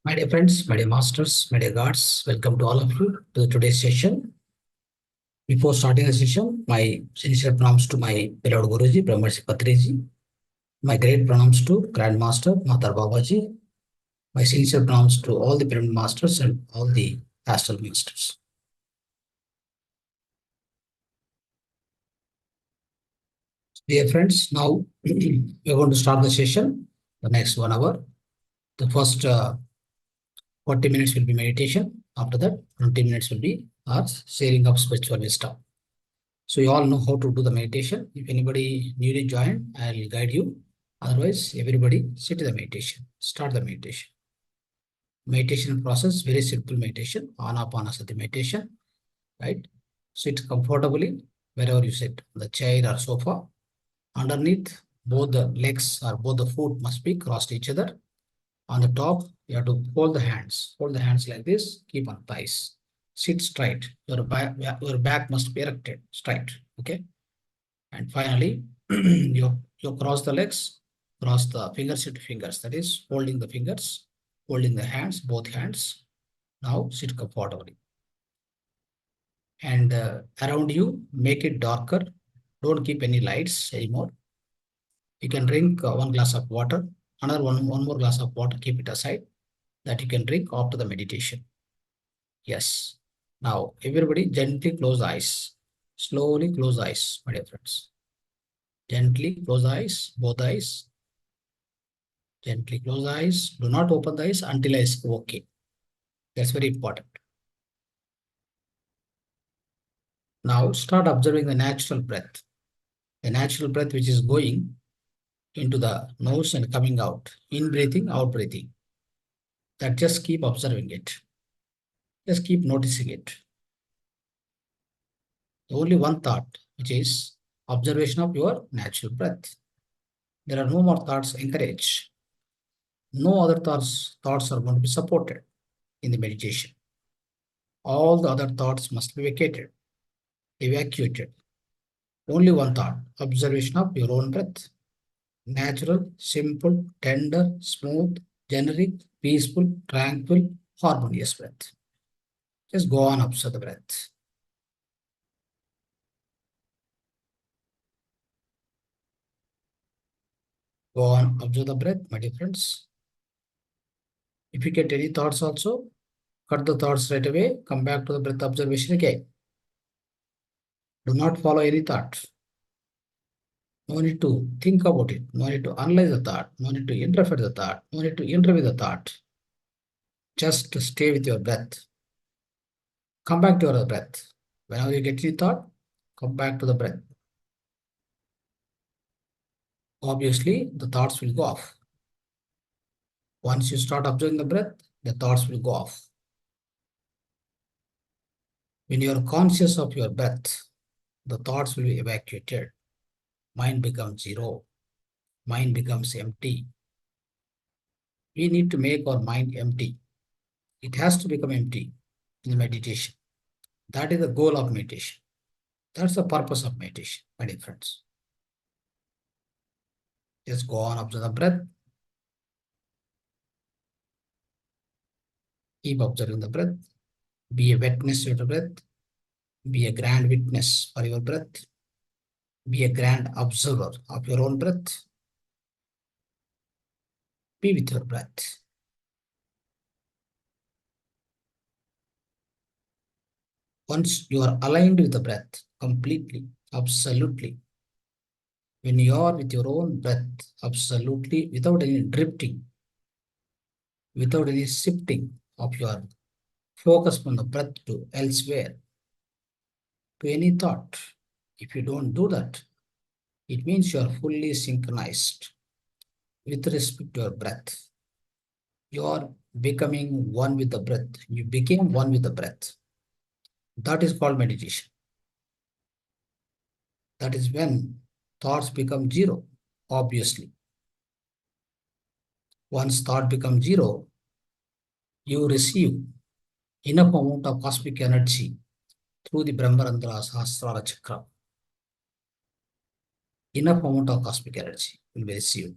My dear friends, my dear masters, my dear gods, welcome to all of you to today's session. Before starting the session, my sincere pranams to my beloved Guruji, Brahmarshi Patriji, my great pranams to Grandmaster Matar Babaji, my sincere pranams to all the pyramid masters and all the astral masters. Dear friends, now we're going to start the session, the next 1 hour. The first 40 minutes will be meditation. After that, 20 minutes will be our sharing of spiritual wisdom. So you all know how to do the meditation. If anybody newly joined, I'll guide you. Otherwise, everybody sit in the meditation. Start the meditation. Meditation process, very simple meditation. Anapanasati meditation, right? Sit comfortably wherever you sit, the chair or sofa. Underneath, both the legs or both the foot must be crossed each other. On the top, you have to hold the hands. Hold the hands like this. Keep on thighs. Sit straight. Your back must be erected, straight. Okay. And finally, you cross the legs, cross the fingers into fingers. That is holding the fingers, holding the hands, both hands. Now sit comfortably. And around you, make it darker. Don't keep any lights anymore. You can drink 1 glass of water, another one more glass of water, keep it aside, that you can drink after the meditation. Yes. Now, everybody gently close the eyes. Slowly close the eyes, my dear friends. Gently close the eyes, both eyes. Gently close the eyes. Do not open the eyes until I say okay. That's very important. Now start observing the natural breath. The natural breath which is going into the nose and coming out. In breathing, out breathing. That just keep observing it. Just keep noticing it. Only one thought, which is observation of your natural breath. There are no more thoughts encouraged. No other thoughts are going to be supported in the meditation. All the other thoughts must be vacated, evacuated. Only one thought, observation of your own breath. Natural, simple, tender, smooth, generic, peaceful, tranquil, harmonious breath. Just go on, observe the breath. Go on, observe the breath, my dear friends. If you get any thoughts also, cut the thoughts right away, come back to the breath observation again. Do not follow any thought. No need to think about it. No need to analyze the thought. No need to interfere the thought. No need to interview the thought. Just stay with your breath. Come back to your breath. Whenever you get any thought, come back to the breath. Obviously, the thoughts will go off. Once you start observing the breath, the thoughts will go off. When you are conscious of your breath, the thoughts will be evacuated. Mind becomes zero. Mind becomes empty. We need to make our mind empty. It has to become empty in meditation. That is the goal of meditation. That's the purpose of meditation, my dear friends. Just go on, observe the breath. Keep observing the breath. Be a witness to the breath. Be a grand witness for your breath. Be a grand observer of your own breath. Be with your breath. Once you are aligned with the breath completely, absolutely, when you are with your own breath, absolutely, without any drifting, without any shifting of your focus from the breath to elsewhere, to any thought, if you don't do that, it means you are fully synchronized with respect to your breath. You are becoming one with the breath. You became one with the breath. That is called meditation. That is when thoughts become zero, obviously. Once thought becomes zero, you receive enough amount of cosmic energy through the Brahmarandra Sahasrara Chakra. Enough amount of cosmic energy will be received.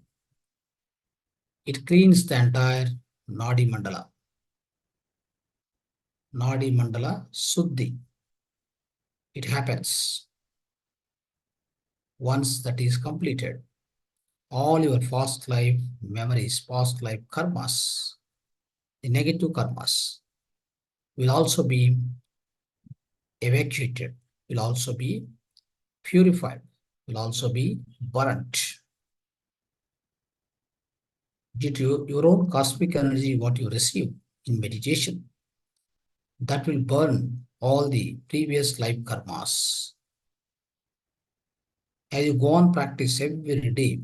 It cleans the entire Nadi Mandala. Nadi Mandala Suddhi. It happens. Once that is completed, all your past life memories, past life karmas, the negative karmas will also be evacuated, will also be purified, will also be burnt. Due to your own cosmic energy, what you receive in meditation, that will burn all the previous life karmas. As you go on practice every day,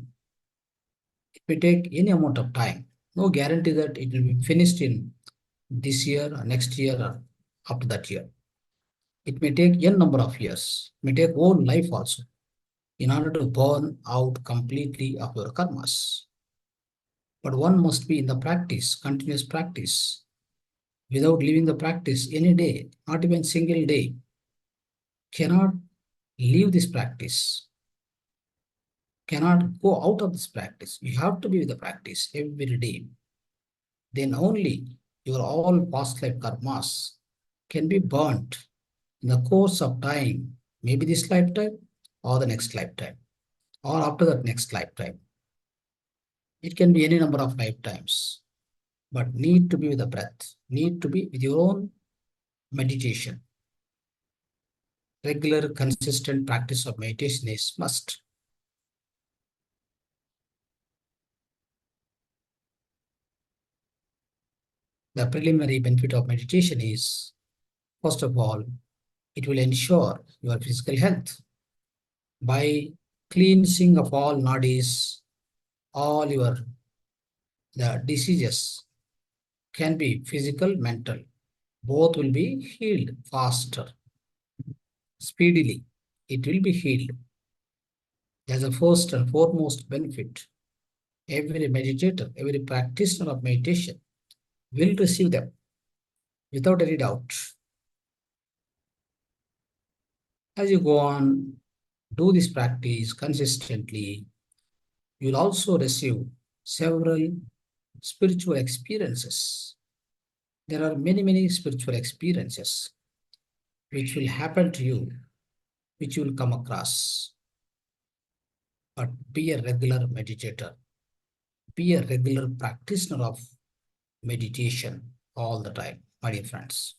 it may take any amount of time. No guarantee that it will be finished in this year or next year or after that year. It may take n number of years, it may take whole life also, in order to burn out completely of your karmas. But one must be in the practice, continuous practice. Without leaving the practice any day, not even single day, cannot leave this practice, cannot go out of this practice. You have to be with the practice every day. Then only your all past life karmas can be burnt in the course of time, maybe this lifetime or the next lifetime, or after that next lifetime. It can be any number of lifetimes, but need to be with the breath, need to be with your own meditation. Regular, consistent practice of meditation is must. The preliminary benefit of meditation is, first of all, it will ensure your physical health by cleansing of all nadis, all your the diseases can be physical, mental. Both will be healed faster, speedily. It will be healed. As a first and foremost benefit, every meditator, every practitioner of meditation will receive them without any doubt. As you go on, do this practice consistently, you'll also receive several spiritual experiences. There are many, many spiritual experiences which will happen to you, which you will come across. But be a regular meditator, be a regular practitioner of meditation all the time, my dear friends.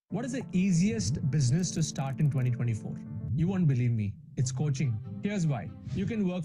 What is the easiest business to start in 2024? You won't believe me. It's coaching. Here's why. You can work.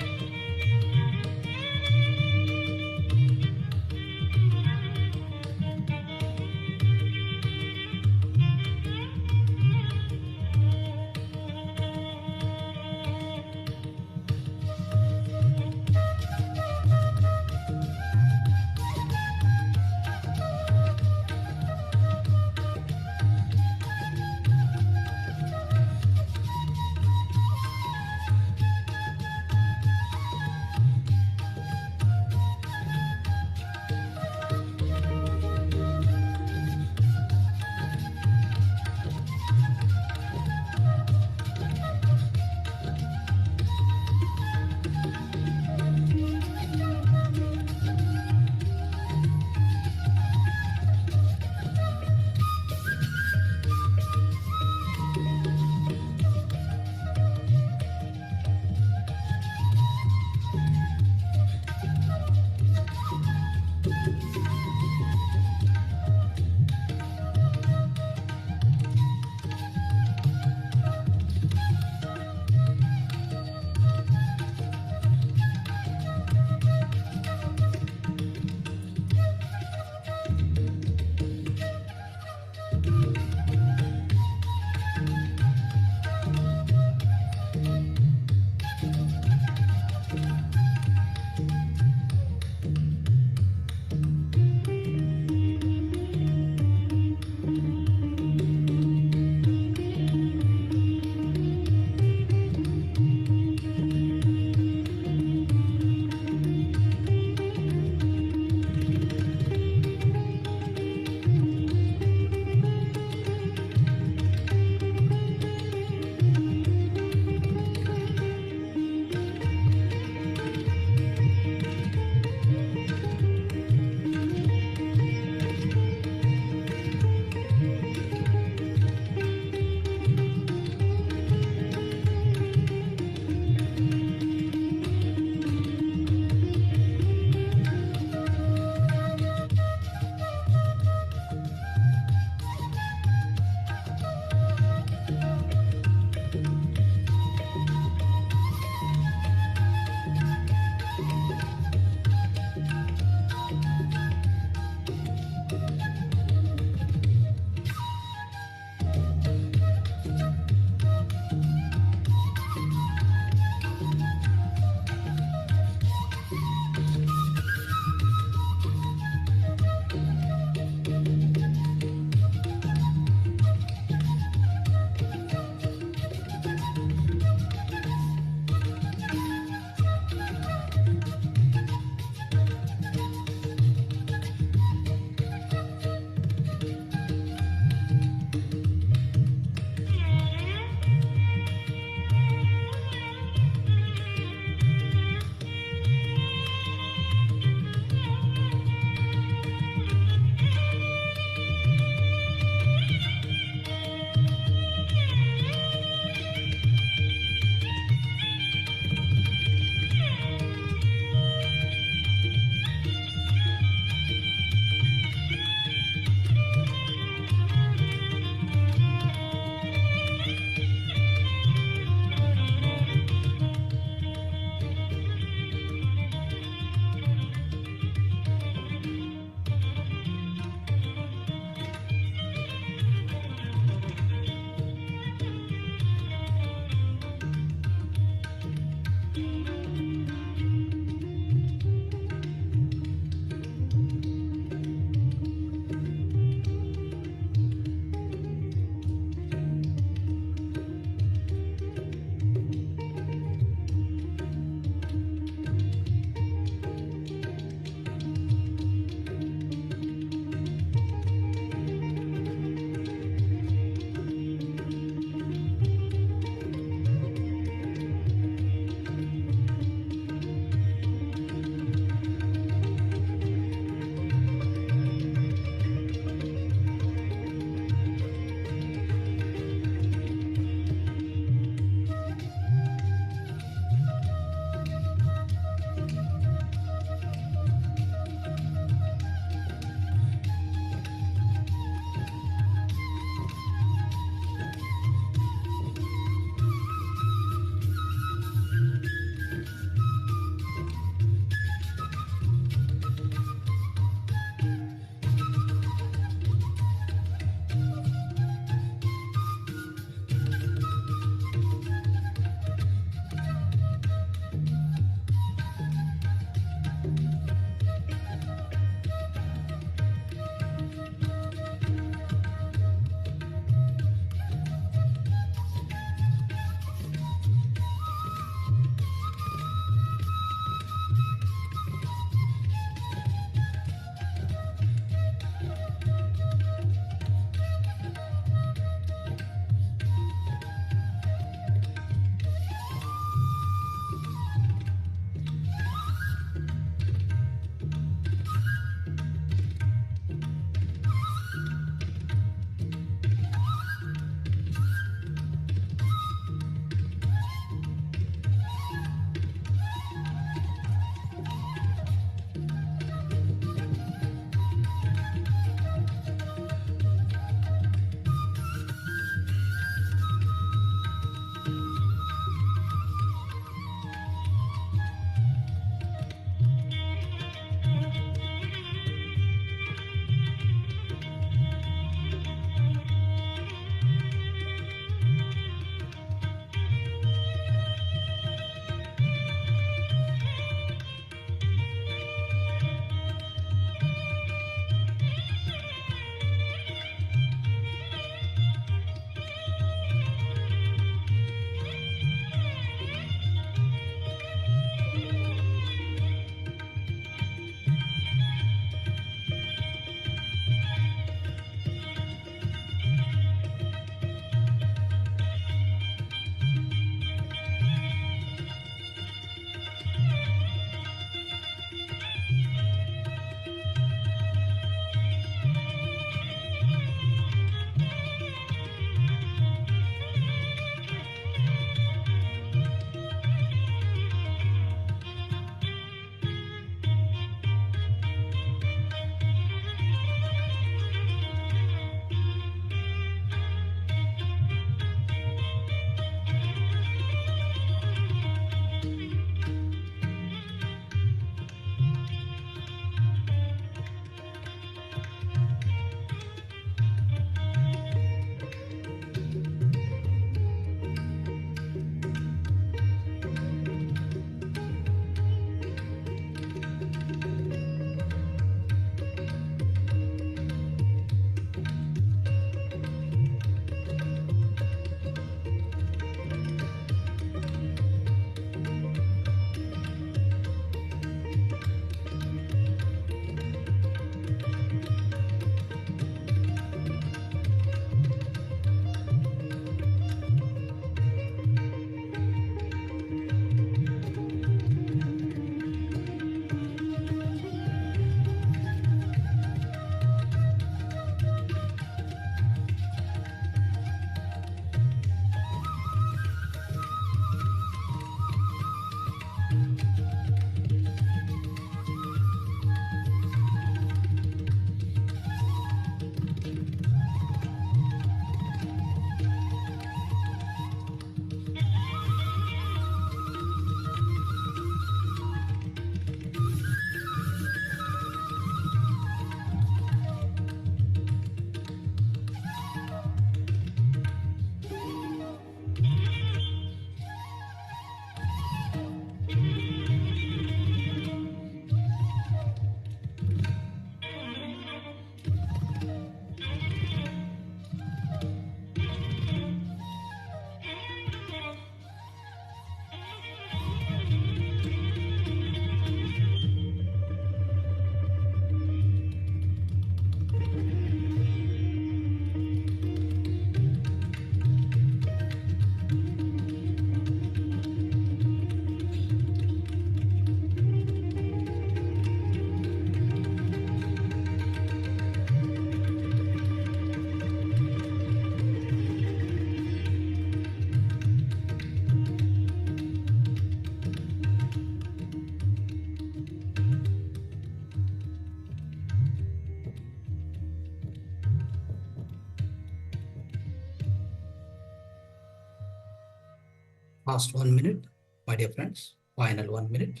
Last 1 minute, my dear friends. Final 1 minute.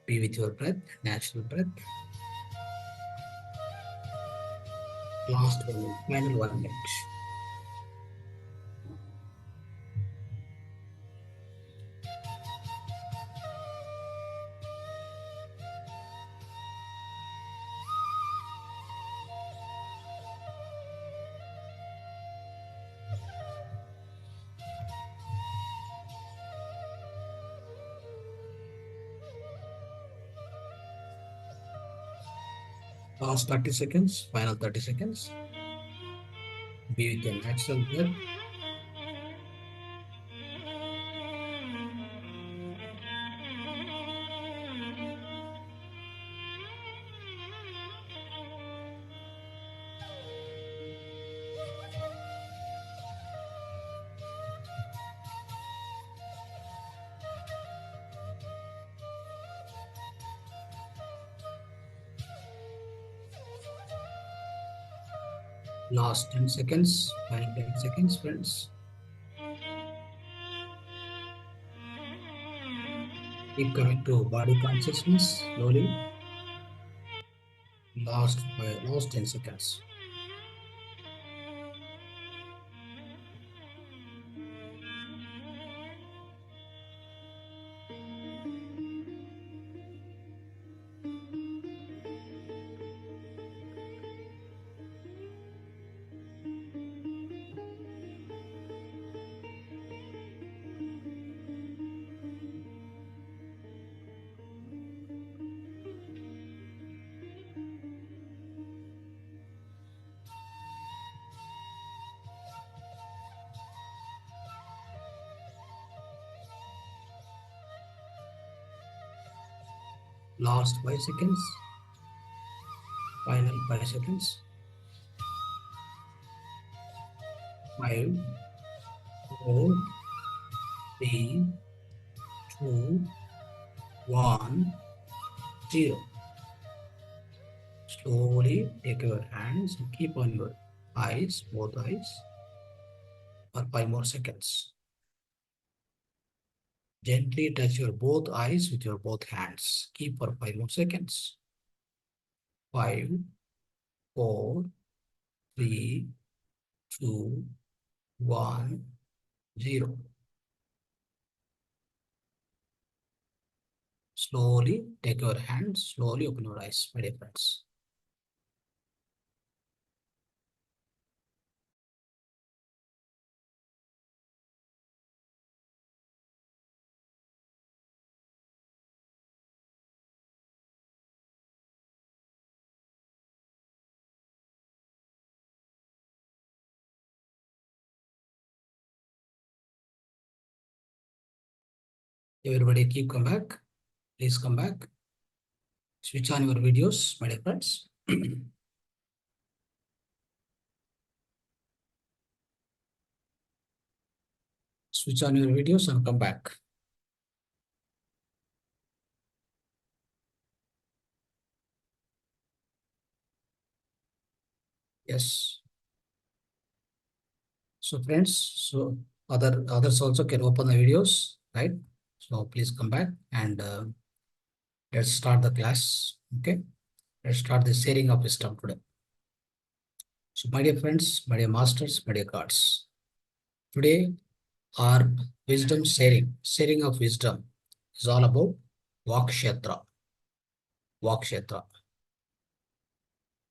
Be with your breath, natural breath. Last 1 minute, final 1 minute. Last 30 seconds, final 30 seconds. Be with your natural breath. Last 10 seconds, final 10 seconds, friends. Keep coming to body consciousness slowly. Last 10 seconds. Last 5 seconds. Final 5 seconds. 5, 4, 3, 2, 1, 0. Slowly take your hands and keep on your eyes, both eyes, for 5 more seconds. Gently touch your both eyes with your both hands. Keep for 5 more seconds. 5, 4, 3, 2, 1, 0. Slowly take your hands, slowly open your eyes, my dear friends. Everybody keep come back. Please come back. Switch on your videos, my dear friends. Switch on your videos and come back. Yes. So friends, so others also can open the videos, right? So please come back and let's start the class. Okay. Let's start the sharing of wisdom today. So my dear friends, my dear masters, my dear gods. Today our wisdom sharing of wisdom is all about kshetra. Kshetra.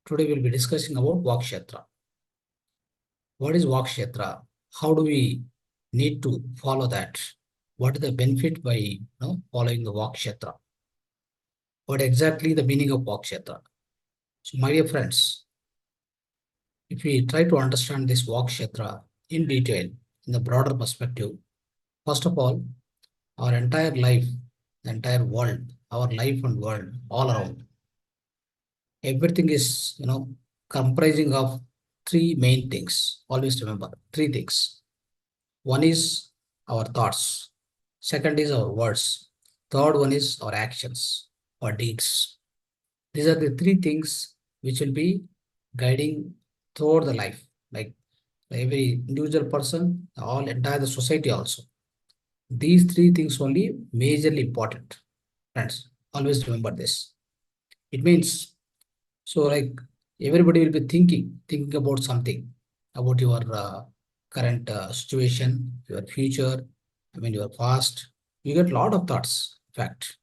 Today we'll be discussing about kshetra. What is kshetra? How do we need to follow that? What is the benefit by following the kshetra? What exactly the meaning of kshetra? So my dear friends, if we try to understand this kshetra in detail, in the broader perspective, first of all, our entire life, the entire world, our life and world, all around, everything is, comprising of three main things. Always remember, three things. One is our thoughts. Second is our words. Third one is our actions or deeds. These are the three things which will be guiding throughout the life. Like every individual person, all entire the society also. These three things only majorly important. Friends, always remember this. It means, so like everybody will be thinking about something, about your current situation, your future, your past. You get a lot of thoughts, in fact.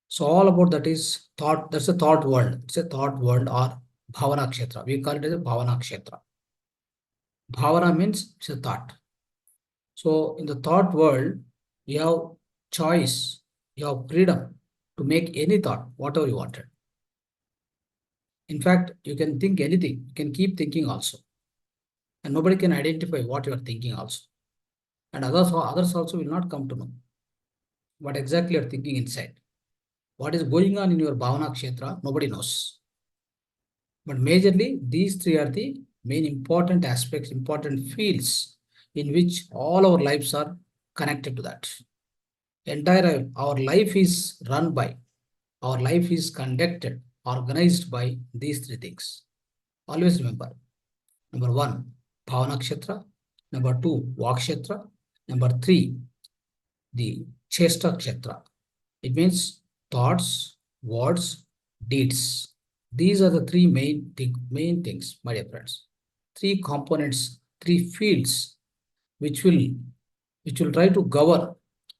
So all about that is thought. That's a thought world. It's a thought world or bhavana kshetra. We call it as a bhavana kshetra. Bhavana means it's a thought. So in the thought world, you have choice, you have freedom to make any thought, whatever you wanted. In fact, you can think anything. You can keep thinking also, and nobody can identify what you are thinking also. And others also will not come to know what exactly you are thinking inside. What is going on in your bhavana kshetra, nobody knows. But majorly, these three are the main important aspects, important fields in which all our lives are connected to that. Entire our life is run by, our life is conducted, organized by these three things. Always remember. Number one, Bhavana Kshetra. Number two, Vak Kshetra. Number three, the Chesta Kshetra. It means thoughts, words, deeds. These are the three main things, my dear friends. Three components, three fields which will try to govern,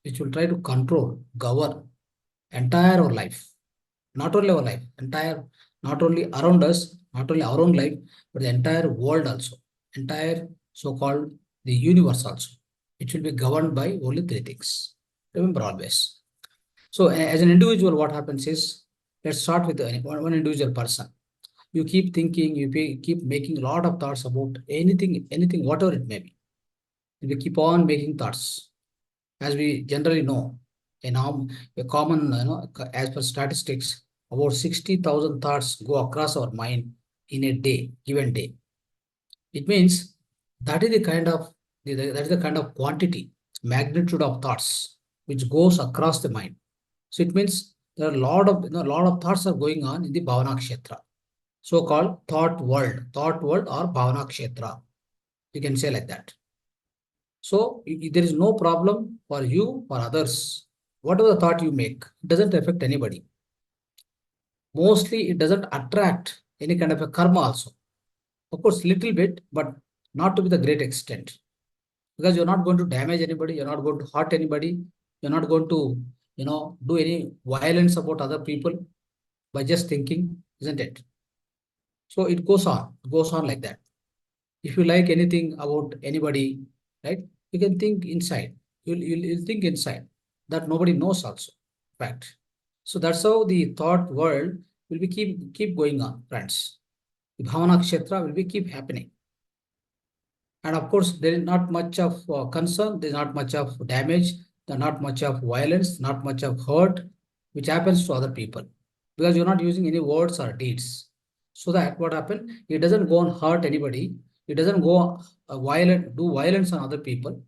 which will try to control, govern entire our life. Not only our life, entire, not only around us, not only our own life, but the entire world also, entire so-called the universe also. It will be governed by only three things. Remember always. So as an individual, what happens is, let's start with one individual person. You keep thinking, keep making a lot of thoughts about anything, whatever it may be. And we keep on making thoughts. As we generally know, a common, as per statistics, about 60,000 thoughts go across our mind in a day, given day. It means that is the kind of that is the kind of quantity, magnitude of thoughts which goes across the mind. So it means there are a lot of thoughts are going on in the Bhavana Kshetra, so-called thought world or Bhavana Kshetra. You can say like that. So there is no problem for you or others. Whatever the thought you make, it doesn't affect anybody. Mostly, it doesn't attract any kind of a karma also. Of course, little bit, but not to be the great extent. Because you're not going to damage anybody, you're not going to hurt anybody, you're not going to, do any violence about other people by just thinking, isn't it? So it goes on like that. If you like anything about anybody, right, you can think inside. You'll think inside that nobody knows also. Fact. So that's how the thought world will be keep going on, friends. The Bhavana Kshetra will be keep happening. And of course, there is not much of concern, there's not much of damage, there's not much of violence, not much of hurt, which happens to other people. Because you're not using any words or deeds. So that what happened, it doesn't go and hurt anybody, it doesn't go do violence on other people.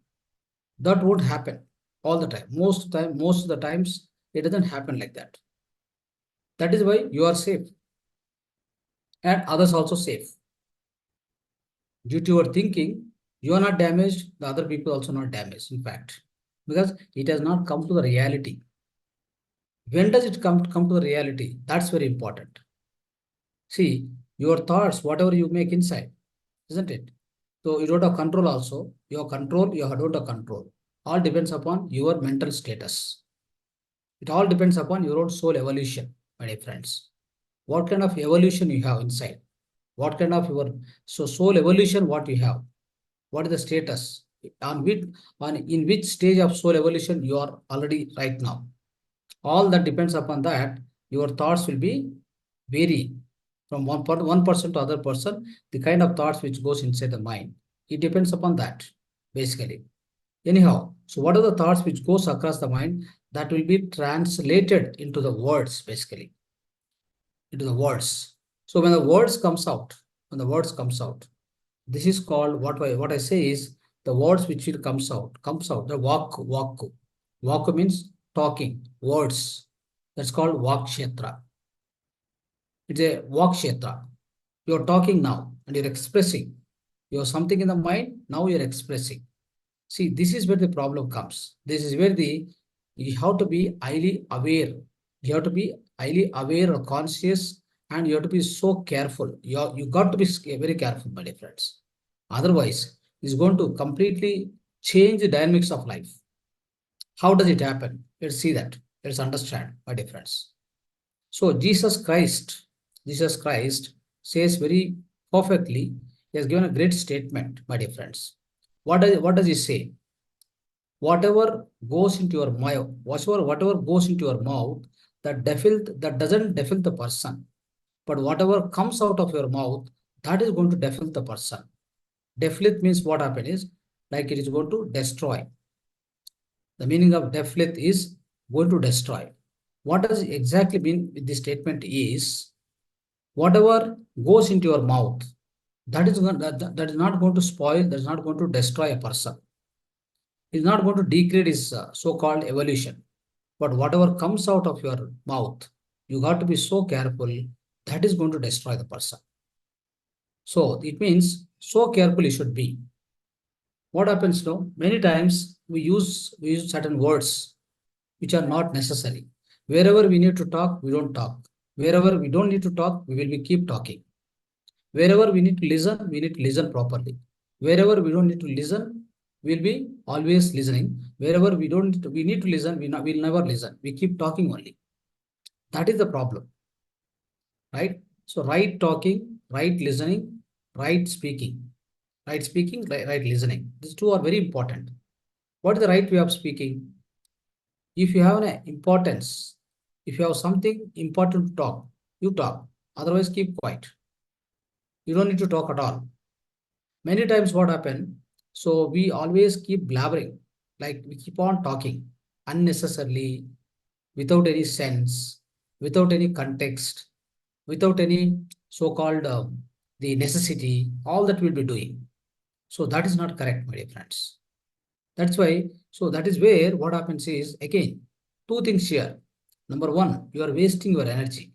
That won't happen all the time. Most of the times, it doesn't happen like that. That is why you are safe. And others also safe. Due to your thinking, you are not damaged, the other people also not damaged, in fact, because it has not come to the reality. When does it come to the reality? That's very important. See, your thoughts, whatever you make inside, isn't it? So you don't have control also. Your control, you don't have control. All depends upon your mental status. It all depends upon your own soul evolution, my dear friends. What kind of evolution you have inside? What kind of your soul evolution, what you have? What is the status? In which stage of soul evolution you are already right now? All that depends upon that. Your thoughts will be vary from one person to other person. The kind of thoughts which goes inside the mind, it depends upon that, basically. Anyhow, so what are the thoughts which goes across the mind that will be translated into the words, basically, into the words. So when the words comes out, this is called what I say is the words which will comes out. The walk means talking words. That's called walk kshetra. It's a walk kshetra. You're talking now and you're expressing. You have something in the mind. Now you're expressing. See, this is where the problem comes. This is where you have to be highly aware. You have to be highly aware or conscious, and you have to be so careful. You got to be very careful, my dear friends. Otherwise, it's going to completely change the dynamics of life. How does it happen? Let's see that. Let's understand, my dear friends. So Jesus Christ says very perfectly. He has given a great statement, my dear friends. What does he say? Whatever goes into your mouth, whatever goes into your mouth, that doesn't defile the person. But whatever comes out of your mouth, that is going to defile the person. Defileth means what happens is like it is going to destroy. The meaning of defileth is going to destroy. What does it exactly mean with this statement is whatever goes into your mouth, that is not going to spoil, that is not going to destroy a person. It's not going to degrade his so-called evolution. But whatever comes out of your mouth, you got to be so careful, that is going to destroy the person. So it means so careful you should be. What happens now? Many times we use certain words which are not necessary. Wherever we need to talk, we don't talk. Wherever we don't need to talk, we will be keep talking. Wherever we need to listen, we need to listen properly. Wherever we don't need to listen, we'll be always listening. Wherever we need to listen, we'll never listen. We keep talking only. That is the problem, right? So right talking, right listening, right speaking. Right speaking, right listening. These two are very important. What is the right way of speaking? If you have an importance, if you have something important to talk, you talk. Otherwise, keep quiet. You don't need to talk at all. Many times what happen, so we always keep blabbering, like we keep on talking unnecessarily, without any sense, without any context, without any so-called the necessity, all that we'll be doing. So that is not correct, my dear friends. That's why, so that is where what happens is, again, two things here. Number one, you are wasting your energy.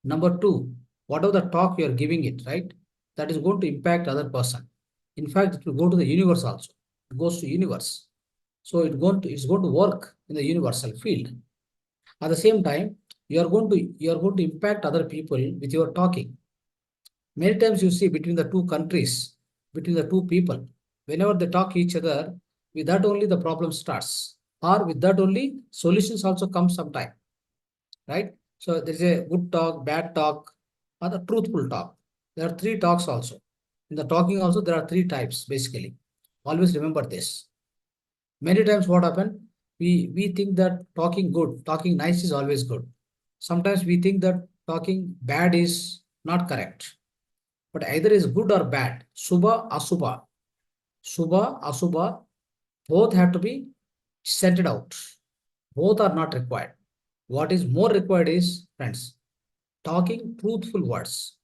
Number two, whatever the talk you are giving it, right, that is going to impact other person. In fact, it will go to the universe also. It goes to universe. So it's going to work in the universal field. At the same time, you are going to impact other people with your talking. Many times you see between the two countries, between the two people, whenever they talk each other, with that only the problem starts. Or with that only solutions also come sometime, right? So there is a good talk, bad talk, or the truthful talk. There are three talks also. In the talking also, there are three types basically. Always remember this. Many times what happen, we think that talking good, talking nice is always good. Sometimes we think that talking bad is not correct. But either is good or bad. Subha, Asubha. Subha, Asubha, both have to be centered out. Both are not required. What is more required is, friends, talking truthful words.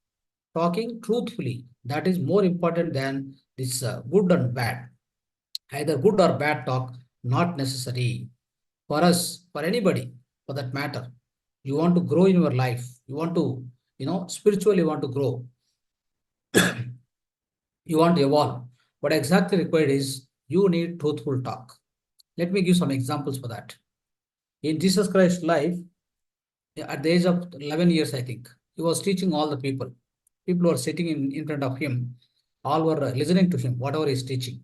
Talking truthfully. That is more important than this good and bad. Either good or bad talk, not necessary. For us, for anybody, for that matter. You want to grow in your life. You want to, spiritually want to grow. You want to evolve. What exactly required is you need truthful talk. Let me give some examples for that. In Jesus Christ's life, at the age of 11 years, I think, he was teaching all the people. People were sitting in front of him, all were listening to him, whatever he's teaching.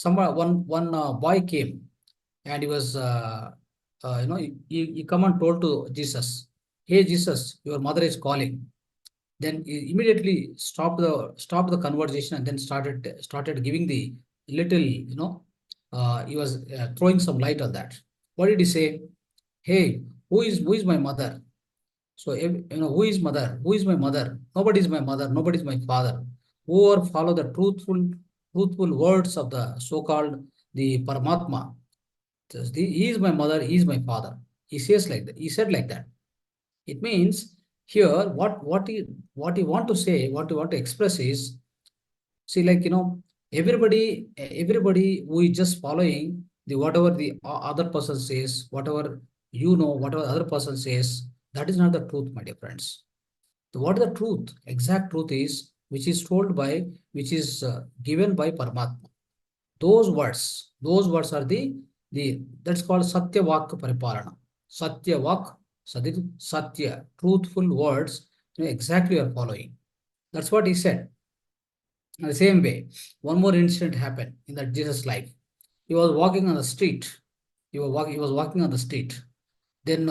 One boy came and he was, he come and told to Jesus, "Hey Jesus, your mother is calling." Then he immediately stopped the conversation and then started giving the little, he was throwing some light on that. What did he say? Hey, who is my mother? So who is mother? Who is my mother? Nobody is my mother. Nobody is my father. Whoever follow the truthful words of the so-called the Paramatma. He is my mother. He is my father. He says like that. He said like that. It means here what he want to say, what he want to express is, see, like, everybody who is just following the whatever the other person says, whatever whatever the other person says, that is not the truth, my dear friends. What is the truth? Exact truth is which is given by Paramatma. Those words are the that's called Satya Vak Paripalana. Satya Vak, Satya, truthful words, exactly you are following. That's what he said. In the same way, one more incident happened in that Jesus' life. He was walking on the street. He was walking on the street. Then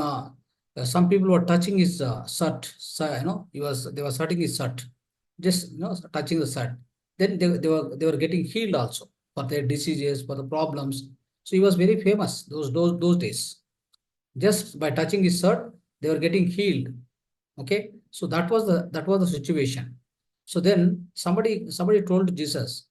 some people were touching his shirt. They were hurting his shirt, just touching the shirt. Then they were getting healed also for their diseases, for the problems. So he was very famous those days. Just by touching his shirt, they were getting healed. Okay, so that was the situation. So then somebody told Jesus,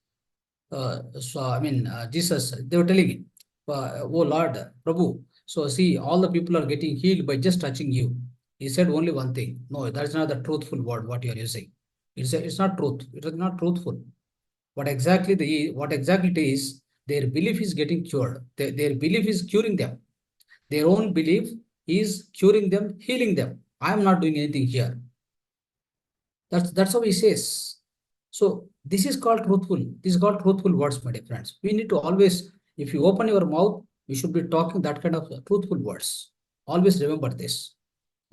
Jesus, they were telling him, oh Lord, Prabhu, so see, all the people are getting healed by just touching you. He said only one thing. No, that's not the truthful word, what you are using. It's not truth. It is not truthful. What exactly it is, their belief is getting cured. Their belief is curing them. Their own belief is curing them, healing them. I am not doing anything here. That's how he says. So this is called truthful. This is called truthful words, my dear friends. We need to always, if you open your mouth, you should be talking that kind of truthful words. Always remember this.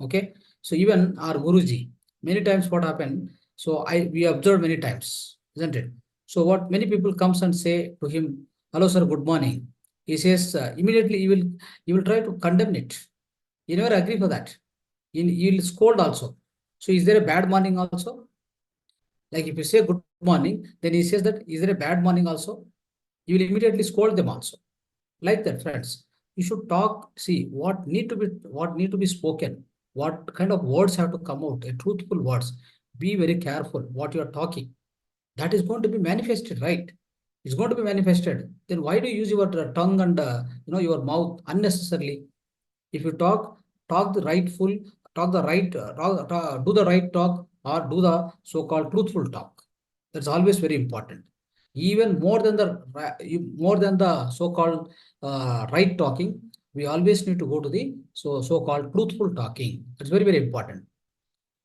Okay. So even our Guruji, many times what happened, so we observed many times, isn't it? So what many people comes and say to him, hello sir, good morning. He says immediately he will try to condemn it. He never agree for that. He will scold also. So is there a bad morning also? Like if you say good morning, then he says that is there a bad morning also? You will immediately scold them also. Like that, friends. You should talk, see what need to be spoken, what kind of words have to come out, a truthful words. Be very careful what you are talking. That is going to be manifested, right? It's going to be manifested. Then why do you use your tongue and your mouth unnecessarily? If you talk the rightful, talk the right, do the right talk or do the so-called truthful talk. That's always very important. Even more than the so-called right talking, we always need to go to the so-called truthful talking. It's very very important.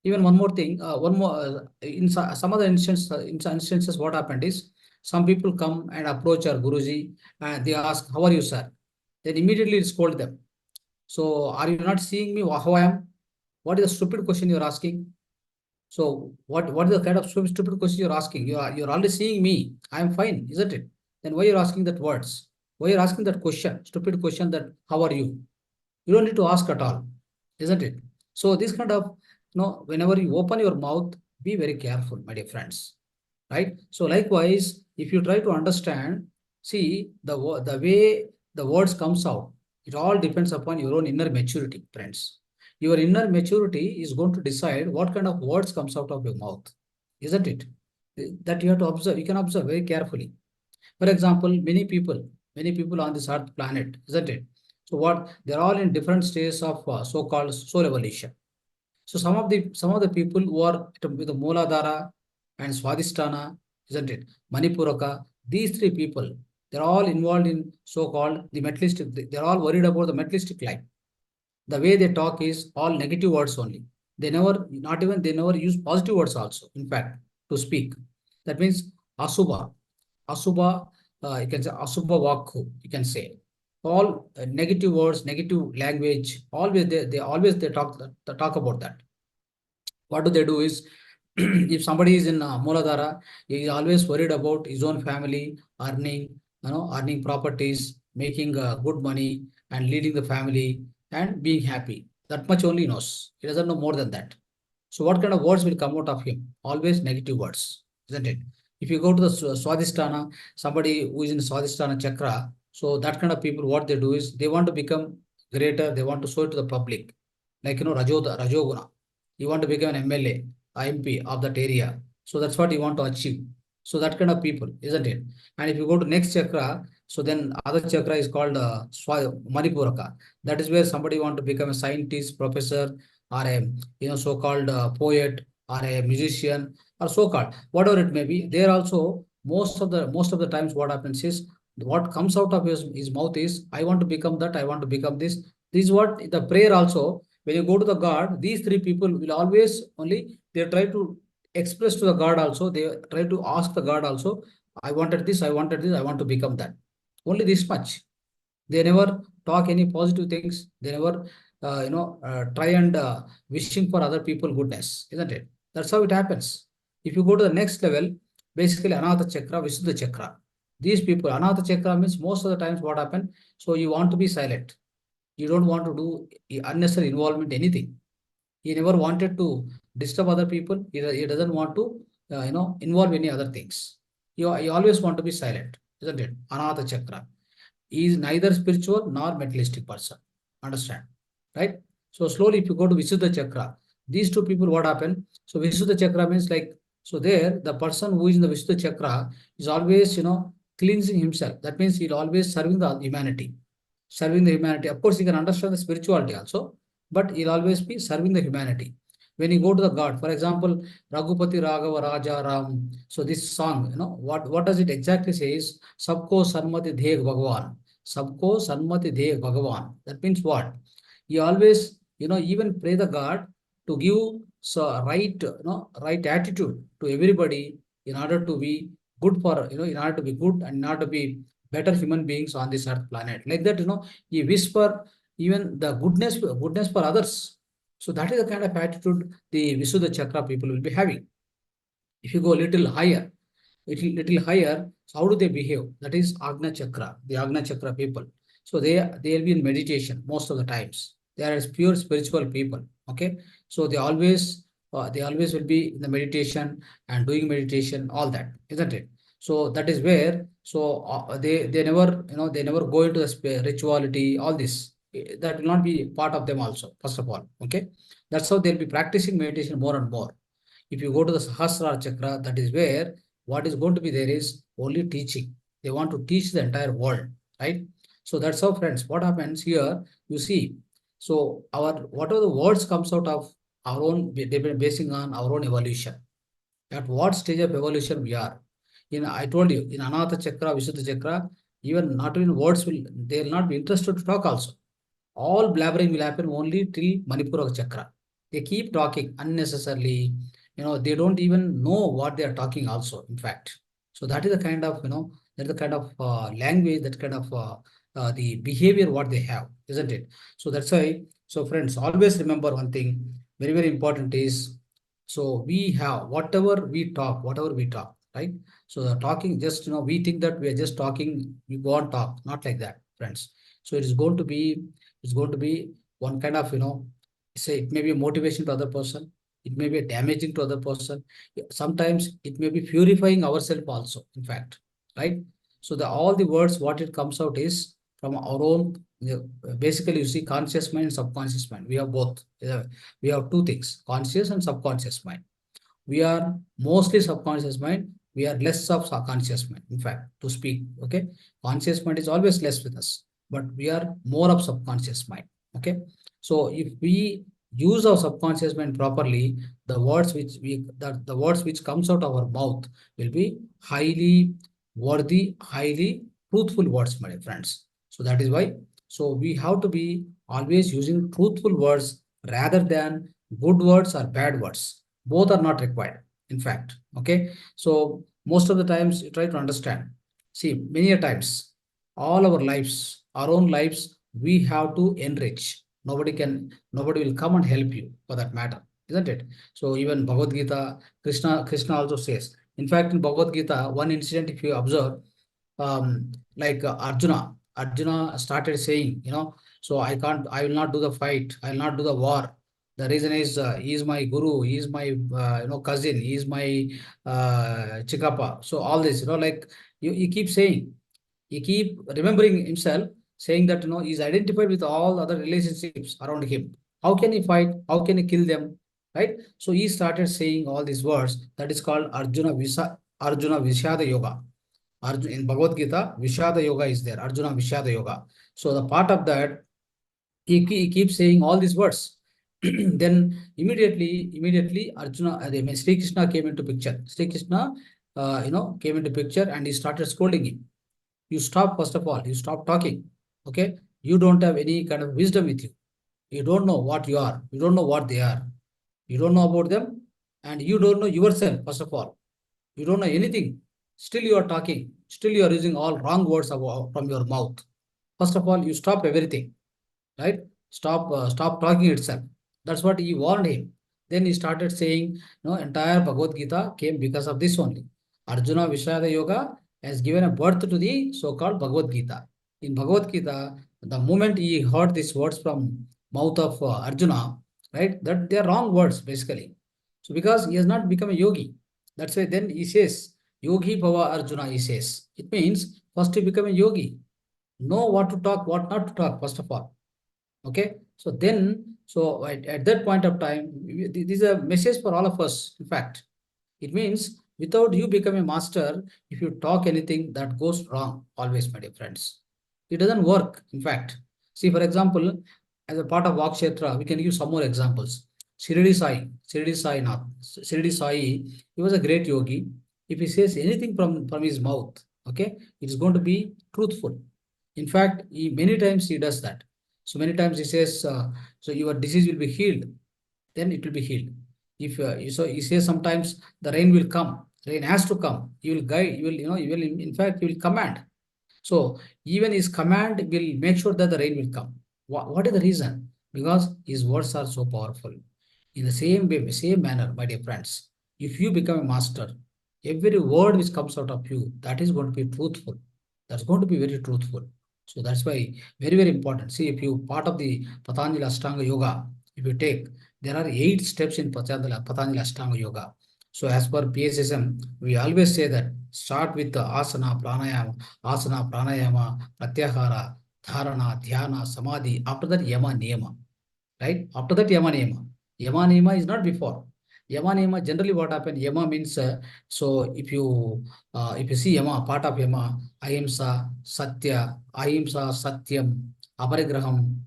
Even one more thing, one more in some other instances, what happened is some people come and approach our Guruji and they ask, "How are you, sir?" Then immediately scold them. So are you not seeing me how I am? What is the stupid question you're asking? So what is the kind of stupid question you're asking? You're already seeing me. I am fine, isn't it? Then why you're asking that words? Why you're asking that question? Stupid question that how are you? You don't need to ask at all, isn't it? So this kind of whenever you open your mouth, be very careful, my dear friends. Right? So likewise, if you try to understand, see the way the words comes out, it all depends upon your own inner maturity, friends. Your inner maturity is going to decide what kind of words comes out of your mouth, isn't it? That you have to observe. You can observe very carefully. For example, many people on this earth planet, isn't it? So what they're all in different stages of so-called soul evolution. So some of the people who are with the Mooladhara and Swadhisthana, isn't it? Manipuraka, these three people, they're all involved in so-called the materialistic. They're all worried about the materialistic life. The way they talk is all negative words only. They never use positive words also, in fact, to speak. That means Asubha. Asubha, you can say Asubha Vakhu, you can say. All negative words, negative language, always they talk about that. What do they do is if somebody is in Mooladhara, he is always worried about his own family, earning properties, making good money and leading the family and being happy. That much only knows. He doesn't know more than that. So what kind of words will come out of him? Always negative words, isn't it? If you go to the Swadhisthana, somebody who is in Swadhisthana chakra, so that kind of people, what they do is they want to become greater, they want to show it to the public. Like Rajoguna. You want to become an MLA, MP of that area. So that's what you want to achieve. So that kind of people, isn't it? And if you go to next chakra, so then other chakra is called Manipuraka. That is where somebody want to become a scientist, professor, or a so-called poet, or a musician, or so-called whatever it may be. There also most of the times what happens is what comes out of his mouth is I want to become that, I want to become this. This is what the prayer also. When you go to the God, these three people will always only they try to express to the God also. They try to ask the God also. I wanted this, I wanted this, I want to become that. Only this much. They never talk any positive things. They never, try and wishing for other people goodness, isn't it? That's how it happens. If you go to the next level, basically Anahata Chakra, Visuddha Chakra. These people, Anahata Chakra means most of the times what happen. So you want to be silent. You don't want to do unnecessary involvement in anything. He never wanted to disturb other people. He doesn't want to, involve any other things. You always want to be silent, isn't it? Anahata Chakra is neither spiritual nor materialistic person. Understand? Right? So slowly, if you go to Visuddha Chakra, these two people, what happen? So Visuddha Chakra means like, so there, the person who is in the Visuddha Chakra is always, cleansing himself. That means he's always serving the humanity. Serving the humanity. Of course, he can understand the spirituality also, but he'll always be serving the humanity. When you go to the God, for example, Raghupati Raghava Raja Ram. So this song, what does it exactly say is Sabko Sanmati Dhek Bhagavan. Sabko Sanmati Dhek Bhagavan. That means what? You always, even pray the God to give so right attitude to everybody in order to be good for, in order to be good and in order to be better human beings on this earth planet. Like that, you whisper even the goodness for others. So that is the kind of attitude the Visuddha Chakra people will be having. If you go a little higher, so how do they behave? That is Agna Chakra, the Agna Chakra people. So they'll be in meditation most of the times. They are pure spiritual people. Okay, so they always will be in the meditation and doing meditation, all that, isn't it? So that is where they never they never go into the spirituality, all this. That will not be part of them also. First of all, okay, that's how they'll be practicing meditation more and more. If you go to the Sahasrara Chakra, that is where what is going to be there is only teaching. They want to teach the entire world, right? So that's how, friends, what happens here, you see. So our whatever the words comes out of our own, basing on our own evolution. At what stage of evolution we are. I told you, in Anahata Chakra, Visuddha Chakra, even not even words they'll not be interested to talk also. All blabbering will happen only till Manipura Chakra. They keep talking unnecessarily. They don't even know what they are talking also, in fact. So that is the kind of, that's the kind of language, that kind of the behavior what they have, isn't it? So that's why, so friends, always remember one thing, very, very important is, so we have, whatever we talk, right? So the talking, just, we think that we are just talking, we go on talk, not like that, friends. So it's going to be one kind of, say it may be a motivation to other person, it may be damaging to other person. Sometimes it may be purifying ourselves also, in fact, right? So all the words, what it comes out is from our own, basically, you see, conscious mind and subconscious mind. We have both. We have two things, conscious and subconscious mind. We are mostly subconscious mind. We are less of conscious mind, in fact, to speak. Okay. Conscious mind is always less with us, but we are more of subconscious mind. Okay. So if we use our subconscious mind properly, the words which comes out of our mouth will be highly worthy, highly truthful words, my friends. So that is why. So we have to be always using truthful words rather than good words or bad words. Both are not required, in fact. Okay. So most of the times you try to understand. See, many a times, all our lives, our own lives, we have to enrich. Nobody will come and help you for that matter, isn't it? So even Bhagavad Gita, Krishna also says. In fact, in Bhagavad Gita, one incident, if you observe, like Arjuna started saying, so I will not do the fight, I will not do the war. The reason is he is my guru, he is my cousin, he is my chikapa. So all this, like you keep saying, he keep remembering himself, saying that he's identified with all other relationships around him. How can he fight? How can he kill them? Right? So he started saying all these words. That is called Arjuna Vishada Yoga. Arjuna, in Bhagavad Gita, Vishada Yoga is there. Arjuna Vishada Yoga. So the part of that, he keeps saying all these words. Then immediately Arjuna, I mean, Sri Krishna came into picture. Sri Krishna, came into picture and he started scolding him. You stop, first of all, you stop talking. Okay. You don't have any kind of wisdom with you. You don't know what you are. You don't know what they are. You don't know about them. And you don't know yourself, first of all. You don't know anything. Still you are talking. Still you are using all wrong words from your mouth. First of all, you stop everything, right? Stop talking itself. That's what he warned him. Then he started saying, entire Bhagavad Gita came because of this only. Arjuna Vishada Yoga has given a birth to the so-called Bhagavad Gita. In Bhagavad Gita, the moment he heard these words from mouth of Arjuna, right, that they are wrong words basically. So because he has not become a yogi, that's why then he says, Yogi Bhava Arjuna, he says. It means first you become a yogi. Know what to talk, what not to talk, first of all. Okay, so then, so at that point of time, this is a message for all of us. In fact, it means without you become a master, if you talk anything that goes wrong, always, my dear friends, it doesn't work. In fact, see, for example, as a part of kshetra, we can give some more examples. Shirdi Sai Nath, Shirdi Sai, he was a great yogi. If he says anything from his mouth, okay, it is going to be truthful. In fact, many times he does that. So many times he says, so your disease will be healed, then it will be healed. If so, he says sometimes the rain will come, rain has to come. You will guide, you will, in fact, you will command. So even his command will make sure that the rain will come. What is the reason? Because his words are so powerful. In the same way, same manner, my dear friends, if you become a master, every word which comes out of you, that is going to be truthful. That's going to be very truthful. So that's why very, very important. See, if you part of the Patanjali Ashtanga Yoga, if you take, there are 8 steps in Patanjali Ashtanga Yoga. So as per PSSM, we always say that start with the asana, pranayama, pratyahara, dharana, dhyana, samadhi. After that, yama, niyama, right? After that, yama, niyama. Yama, niyama is not before. Yama, niyama, generally what happens, yama means, so if you see yama, part of yama, ahimsa, satya, ahimsa, satyam, aparigraham,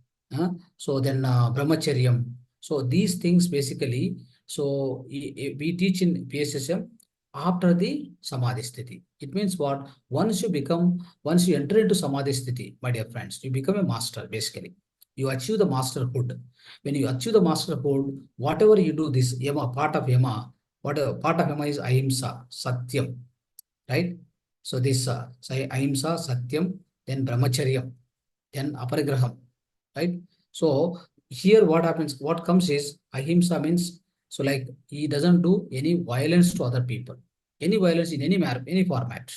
so then brahmacharyam. So these things basically, so we teach in PSSM after the samadhi sthiti. It means what? Once you enter into samadhi sthiti, my dear friends, you become a master basically. You achieve the masterhood. When you achieve the masterhood, whatever you do, this yama, part of yama, whatever part of yama is ahimsa, satyam, right? So this say ahimsa, satyam, then brahmacharyam, then aparigraham, right? So here what happens, what comes is ahimsa means, so like he doesn't do any violence to other people, any violence in any format.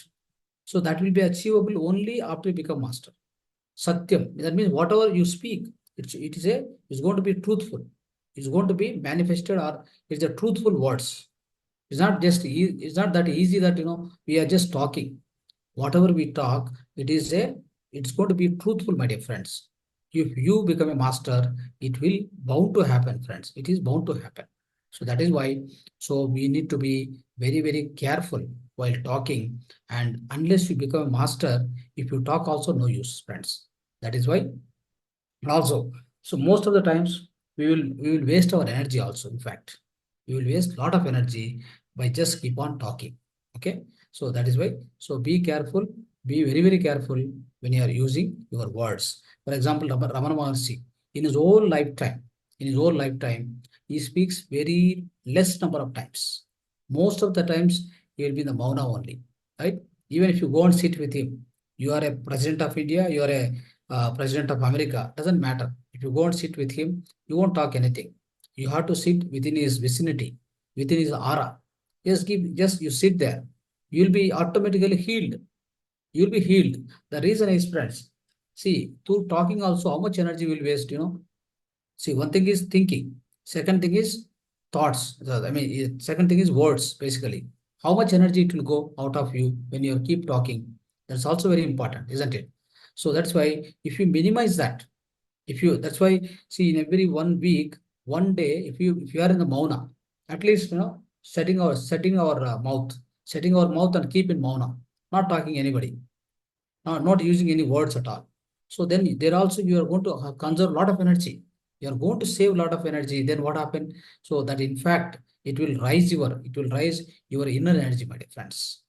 So that will be achievable only after you become master. Satyam, that means whatever you speak, it's going to be truthful. It's going to be manifested, or it's a truthful words. It's not that easy that we are just talking. Whatever we talk, it's going to be truthful, my dear friends. If you become a master, it will bound to happen, friends. It is bound to happen. So that is why, so we need to be very, very careful while talking. And unless you become a master, if you talk also, no use, friends. That is why. And also, so most of the times we will waste our energy also. In fact, we will waste a lot of energy by just keep on talking. Okay. So that is why. So be careful, be very, very careful when you are using your words. For example, Ramana Maharshi, in his whole lifetime, he speaks very less number of times. Most of the times he will be in the Mauna only. Right? Even if you go and sit with him, you are a president of India, you are a president of America, doesn't matter. If you go and sit with him, you won't talk anything. You have to sit within his vicinity, within his aura. Just you sit there. You'll be automatically healed. You'll be healed. The reason is, friends, see, through talking also, how much energy will waste. See, one thing is thinking. Second thing is thoughts. Second thing is words, basically. How much energy it will go out of you when you keep talking. That's also very important, isn't it? So that's why if you minimize that, that's why, see, in every 1 week, one day, if you are in the mauna, at least setting our mouth and keep in mauna, not talking anybody, not using any words at all. So then there also you are going to conserve a lot of energy. You are going to save a lot of energy. Then what happened? So that in fact it will rise your inner energy, my dear friends.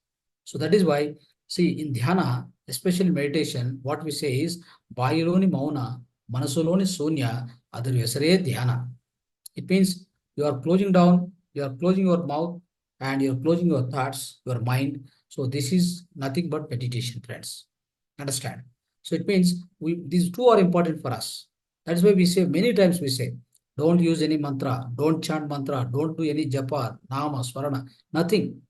So that is why, see, in dhyana, especially meditation, what we say is Bayiloni Mauna, Manasuloni Sunya, Adar Vesare Dhyana. It means you are closing down, you are closing your mouth, and you are closing your thoughts, your mind. So this is nothing but meditation, friends. Understand? So it means these two are important for us. That's why we say many times we say, don't use any mantra, don't chant mantra, don't do any japa, nama, swarana, nothing.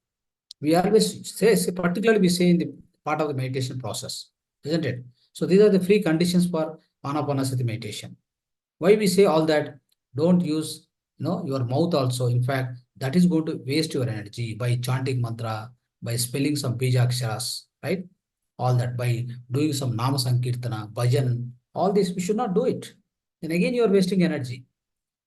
We always say, particularly we say in the part of the meditation process, isn't it? So these are the three conditions for anapanasati meditation. Why we say all that? Don't use your mouth also. In fact, that is going to waste your energy by chanting mantra, by spelling some bijaksharas, right? All that by doing some nama sankirtana, bhajan, all this we should not do it. Then again you are wasting energy.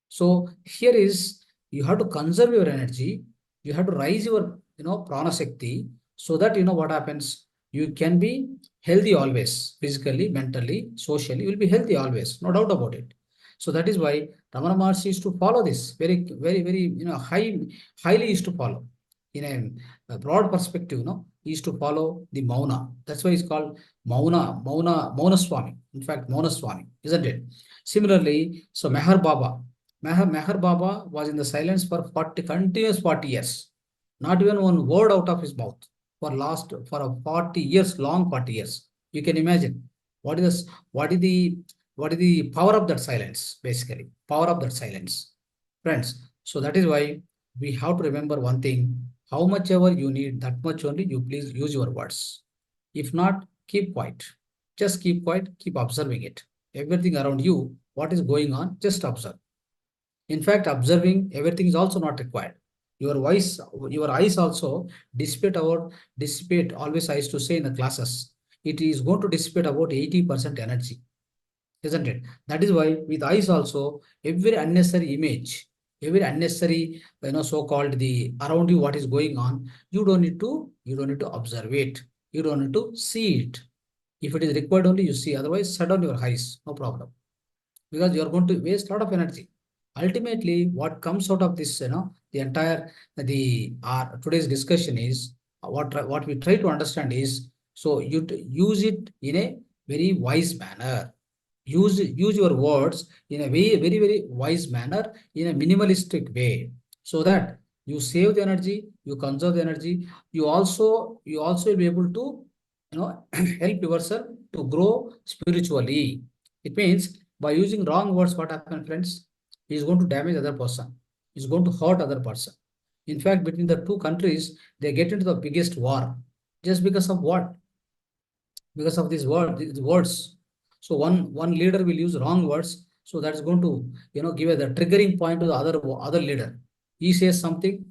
So here is, you have to conserve your energy. You have to raise your prana shakti, so that what happens. You can be healthy always, physically, mentally, socially. You will be healthy always, no doubt about it. So that is why Ramana Maharshi used to follow this very, very, very highly used to follow in a broad perspective. He used to follow the Mauna. That's why it's called Mauna Swami. In fact, Mauna Swami, isn't it? Similarly, so Meher Baba. Meher Baba was in the silence for 40 continuous 40 years. Not even one word out of his mouth for a 40 years, long 40 years. You can imagine what is this, what is the power of that silence, basically. Power of that silence. Friends, so that is why we have to remember one thing. How much ever you need, that much only you please use your words. If not, keep quiet. Just keep quiet, keep observing it. Everything around you, what is going on, just observe. In fact, observing everything is also not required. Your voice, your eyes also dissipate. Always I used to say in the classes, it is going to dissipate about 80% energy, isn't it? That is why with eyes also, every unnecessary image, every unnecessary, so-called the around you, what is going on, you don't need to observe it. You don't need to see it. If it is required only, you see. Otherwise, shut down your eyes. No problem, because you are going to waste a lot of energy. Ultimately, what comes out of this, the entire the our today's discussion is, what we try to understand is, so you use it in a very wise manner. Use your words in a very very wise manner, in a minimalistic way, so that you save the energy, you conserve the energy. You also will be able to help yourself to grow spiritually. It means by using wrong words, what happens, friends? He is going to damage other person. He is going to hurt other person. In fact, between the two countries, they get into the biggest war. Just because of what? Because of these words. So one leader will use wrong words. So that's going to give the triggering point to the other leader. He says something.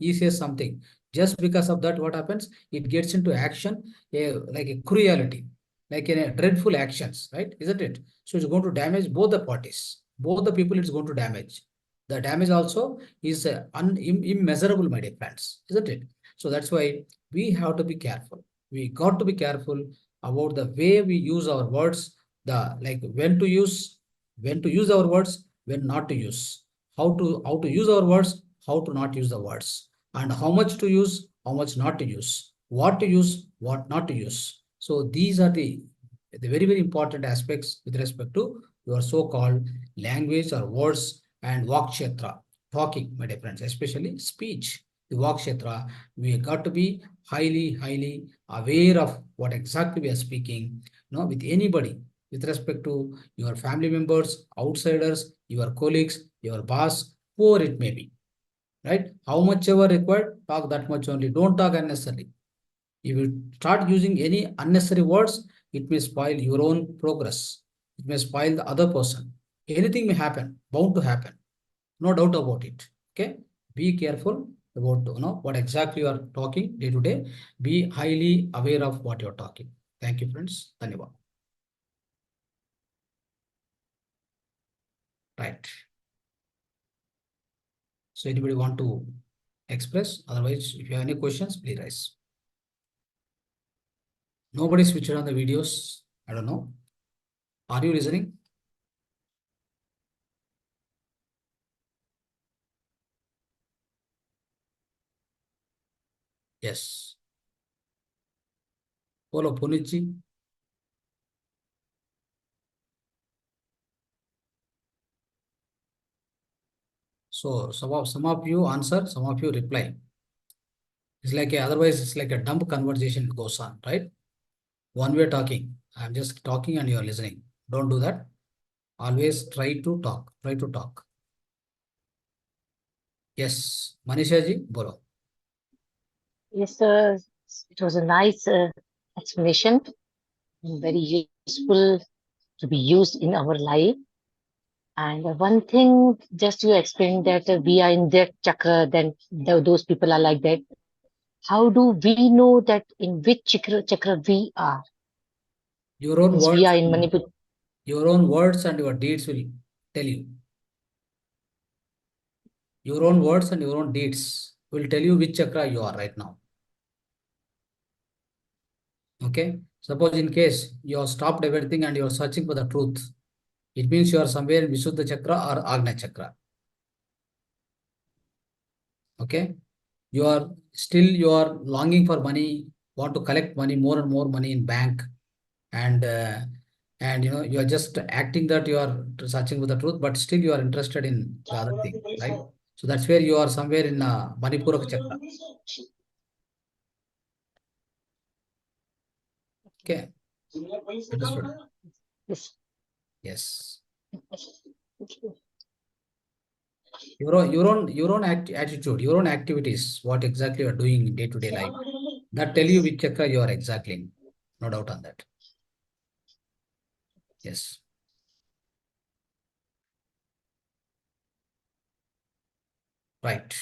Just because of that, what happens? It gets into action, like a cruelty, like in a dreadful actions, right? Isn't it? So it's going to damage both the parties, both the people. It's going to damage. The damage also is immeasurable, my dear friends, isn't it? So that's why we have to be careful. We got to be careful about the way we use our words, the like when to use our words, when not to use, how to use our words, how to not use the words, and how much to use, how much not to use, what to use, what not to use. So these are the very very important aspects with respect to your so-called language or words and kshetra, talking, my dear friends, especially speech. The kshetra, we got to be highly aware of what exactly we are speaking, with anybody, with respect to your family members, outsiders, your colleagues, your boss, whoever it may be, right? How much ever required, talk that much only. Don't talk unnecessarily. If you start using any unnecessary words, it may spoil your own progress. It may spoil the other person. Anything may happen, bound to happen. No doubt about it. Okay. Be careful about what exactly you are talking day to day. Be highly aware of what you're talking. Thank you, friends. Dhanyavad. Right. So anybody want to express? Otherwise, if you have any questions, please raise. Nobody switched on the videos. I don't know. Are you listening? Yes. Follow Punichi. So some of you answer, some of you reply. It's like otherwise it's like a dumb conversation goes on, right? One way talking. I'm just talking and you're listening. Don't do that. Always try to talk. Try to talk. Yes. Manisha ji, bolo. Yes, sir. It was a nice explanation, and very useful to be used in our life. And one thing, just you explained that we are in that chakra, then those people are like that. How do we know that in which chakra we are? Your own Means we words, are in Manipur. your own words and your deeds will tell you. Your own words and your own deeds will tell you which chakra you are right now. Okay. Suppose in case you have stopped everything and you are searching for the truth, it means you are somewhere in Visuddha chakra or Agna chakra. Okay. You are longing for money, want to collect money, more and more money in bank, and you are just acting that you are searching for the truth, but still you are interested in the other thing, right? So that's where you are somewhere in Manipurak chakra. Okay. Understood. Yes. Yes. Okay. Your own attitude, your own activities, what exactly you are doing in day-to-day life, that tell you which chakra you are exactly in. No doubt on that. Yes. Right.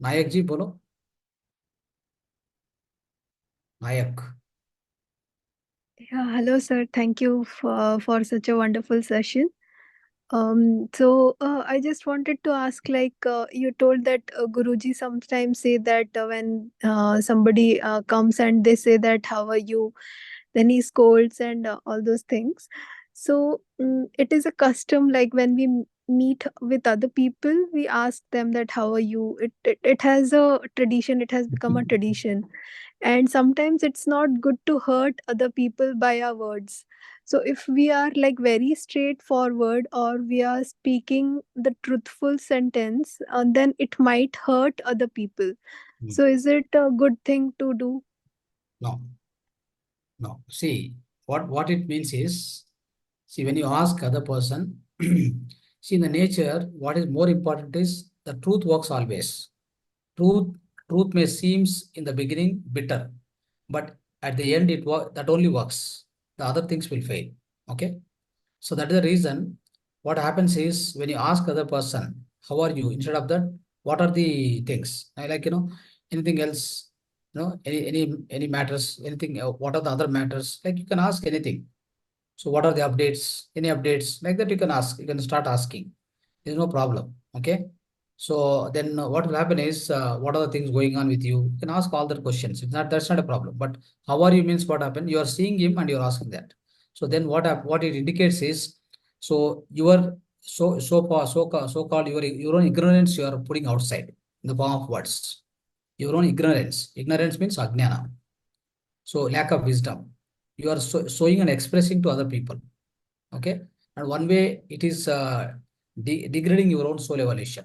Nayak ji, bolo. Nayak. Yeah, hello, sir. Thank you for such a wonderful session. So I just wanted to ask, like you told that Guruji sometimes say that when somebody comes and they say that how are you, then he scolds and all those things. So it is a custom, like when we meet with other people, we ask them that how are you. It has a tradition. It has become a tradition, and sometimes it's not good to hurt other people by our words. So if we are like very straightforward, or we are speaking the truthful sentence, then it might hurt other people. Hmm. So is it a good thing to do? No, no. See, what it means is, see, when you ask other person, see, in the nature, what is more important is the truth works always. Truth, truth may seems in the beginning bitter, but at the end that only works. The other things will fail. Okay. So that is the reason. What happens is when you ask other person, how are you? Instead of that, what are the things? I like, anything else, any matters, anything, what are the other matters? Like you can ask anything. So what are the updates? Any updates? Like that you can ask, you can start asking. There's no problem. Okay. So then what will happen is, what are the things going on with you? You can ask all the questions. That's not a problem. But how are you means what happened? You are seeing him and you're asking that. So then what it indicates is, so you are so called your own ignorance you are putting outside in the form of words. Your own ignorance. Ignorance means ajnana. So lack of wisdom. You are showing and expressing to other people. Okay. And one way it is degrading your own soul evolution.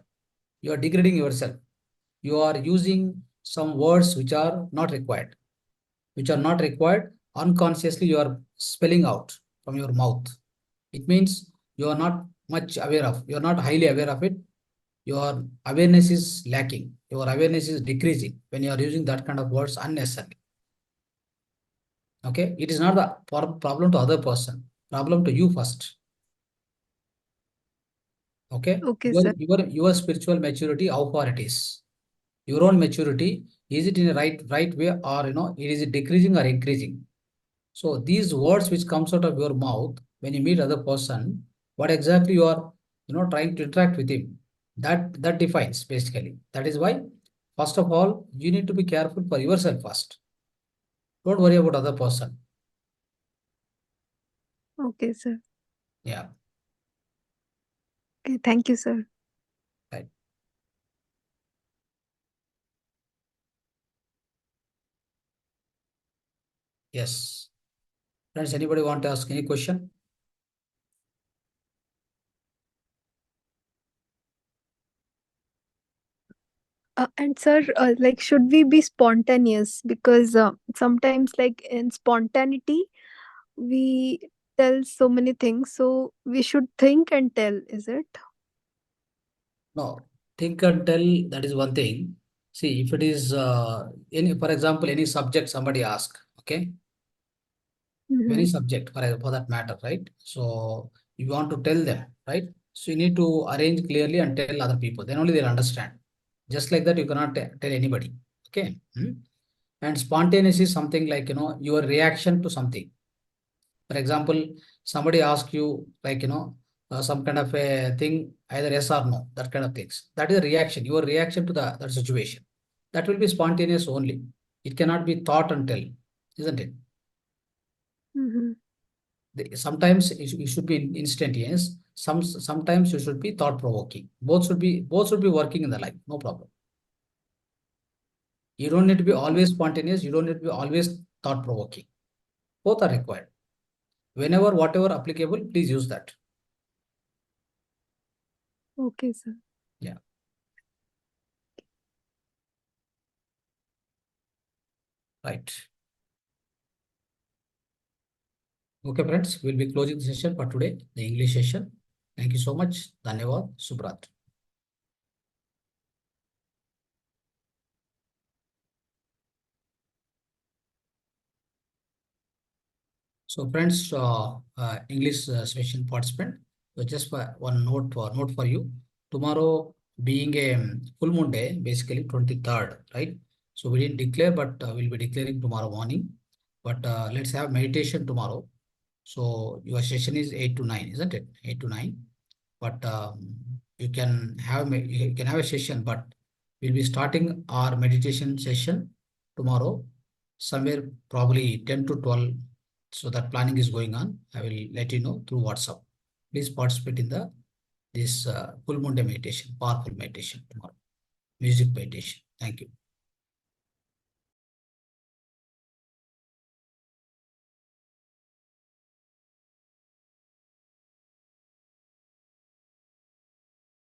You are degrading yourself. You are using some words which are not required. Which are not required. Unconsciously, you are spelling out from your mouth. It means you are not much aware of. You are not highly aware of it. Your awareness is lacking. Your awareness is decreasing when you are using that kind of words unnecessarily. Okay. It is not the problem to other person. Problem to you first. Okay. Okay, Your, sir. your, your spiritual maturity, how far it is. Your own maturity, is it in a right way, or it is decreasing or increasing? So these words which comes out of your mouth when you meet other person, what exactly you are trying to interact with him, that defines basically. That is why, first of all, you need to be careful for yourself first. Don't worry about other person. Okay, sir. Yeah. Okay, thank you, sir. Right. Yes. Friends, anybody want to ask any question? And sir, like, should we be spontaneous? Because sometimes, like in spontaneity, we tell so many things. So we should think and tell, is it? No, think and tell, that is one thing. See, if it is for example, any subject somebody ask, okay, any Mm-hmm. subject for that matter, right? So you want to tell them, right? So you need to arrange clearly and tell other people. Then only they'll understand. Just like that, you cannot tell anybody. Okay. And spontaneous is something like, your reaction to something. For example, somebody asks you like, some kind of a thing, either yes or no, that kind of things. That is a reaction, your reaction to that situation. That will be spontaneous only. It cannot be thought and tell, isn't it? Mm-hmm. Sometimes you should be instantaneous. Sometimes you should be thought provoking. Both should be working in the life. No problem. You don't need to be Okay. always spontaneous. You don't need to be always thought provoking. Both are required. Whenever, whatever applicable, please use that. Okay, sir. Yeah. Right. Okay, friends. We'll be closing the session for today, the English session. Thank you so much. Dhanyavad. Subrat. So, friends, English session participant. So, just for one note for you. Tomorrow being a full moon day, basically 23rd, right? So we didn't declare, but we'll be declaring tomorrow morning. But let's have meditation tomorrow. So your session is 8 to 9, isn't it? 8 to 9. But you can have a session, but we'll be starting our meditation session tomorrow, somewhere probably 10 to 12. So that planning is going on. I will let you know through WhatsApp. Please participate in this full moon day meditation, powerful meditation tomorrow, music meditation. Thank you.